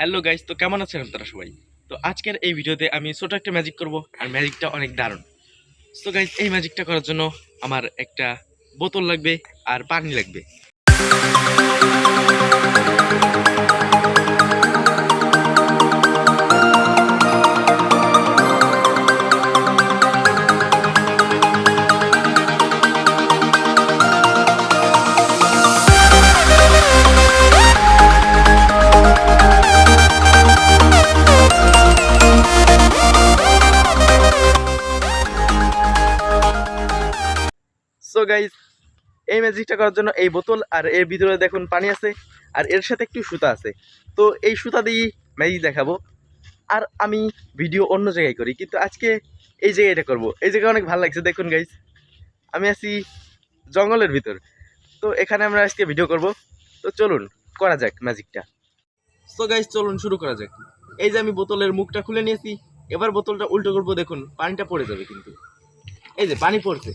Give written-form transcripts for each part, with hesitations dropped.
Hello guys, তো কেমন আছেন আপনারা সবাই? তো আজকের এই ভিডিওতে আমি ছোট একটা ম্যাজিক করব, আর ম্যাজিকটা অনেক দারুণ। তো গাইস, এই ম্যাজিকটা করার জন্য আমার একটা বোতল লাগবে আর পানি লাগবে। সো গাইস, এই ম্যাজিকটা করার জন্য এই বোতল আর এর ভিতরে দেখুন পানি আছে, আর এর সাথে একটু সুতা আছে। তো এই সুতা দিয়ে ম্যাজিক দেখাবো। আর আমি ভিডিও অন্য জায়গায় করি, কিন্তু আজকে এই জায়গাটা করব। এই জায়গা অনেক ভালো লাগছে। দেখুন গাইস, আমি আছি জঙ্গলের ভিতর। তো এখানে আমরা আজকে ভিডিও করব। তো চলুন করা যাক ম্যাজিকটা। সো গাইস, চলুন শুরু করা যাক। এই যে আমি বোতলের মুখটা খুলে নিয়েছি, এবার বোতলটা উল্টো করবো। দেখুন পানিটা পড়ে যাবে, কিন্তু এই যে পানি পড়ছে।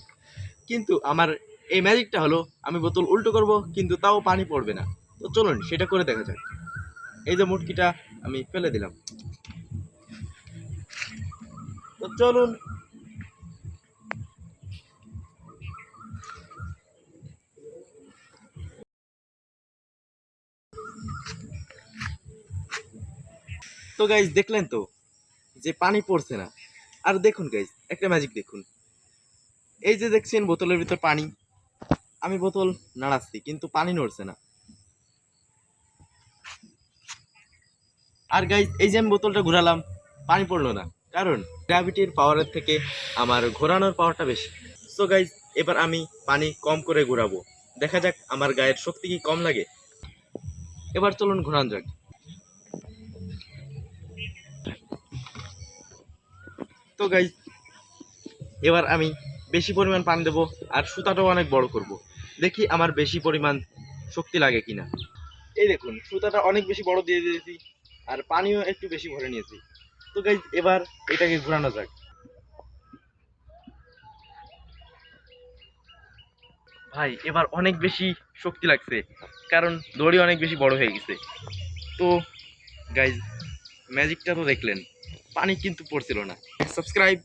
কিন্তু আমার এই ম্যাজিকটা হলো, আমি বোতল উল্টো করব কিন্তু তাও পানি পড়বে না। তো চলুন সেটা করে দেখা যাক। এই যে মুটকিটা আমি ফেলে দিলাম। তো চলুন। তো গাইজ, দেখলেন তো যে পানি পড়ছে না। আর দেখুন গাইজ, একটা ম্যাজিক দেখুন। এই যে দেখছেন বোতলের ভিতর পানি, আমি বোতল নাড়াচ্ছি কিন্তু পানি নড়ছে না। আর গাইজ, এই যে আমি বোতলটা ঘোরালাম, পানি পড়লো না, কারণ গ্র্যাভিটির পাওয়ারের থেকে আমার ঘোরানোর পাওয়ারটা বেশি। সো গাইজ, এবার আমি পানি কম করে ঘোরাবো। দেখা যাক আমার গায়ের শক্তি কি কম লাগে। এবার চলুন ঘোরান যাক। তো গাইজ, এবার আমি বেশি পরিমাণ পানি দেবো, আর সুতাটাও অনেক বড় করব। দেখি আমার বেশি পরিমাণ শক্তি লাগে কিনা। এই দেখুন, সুতাটা অনেক বেশি বড় দিয়ে দিয়েছি, আর পানিও একটু বেশি ভরে নিয়েছি। তো গাইজ, এবার এটাকে ঘোরানো যাক। ভাই, এবার অনেক বেশি শক্তি লাগছে, কারণ দড়ি অনেক বেশি বড় হয়ে গেছে। তো গাইজ, ম্যাজিকটা তো দেখলেন, পানি কিন্তু পড়ছিল না। সাবস্ক্রাইব।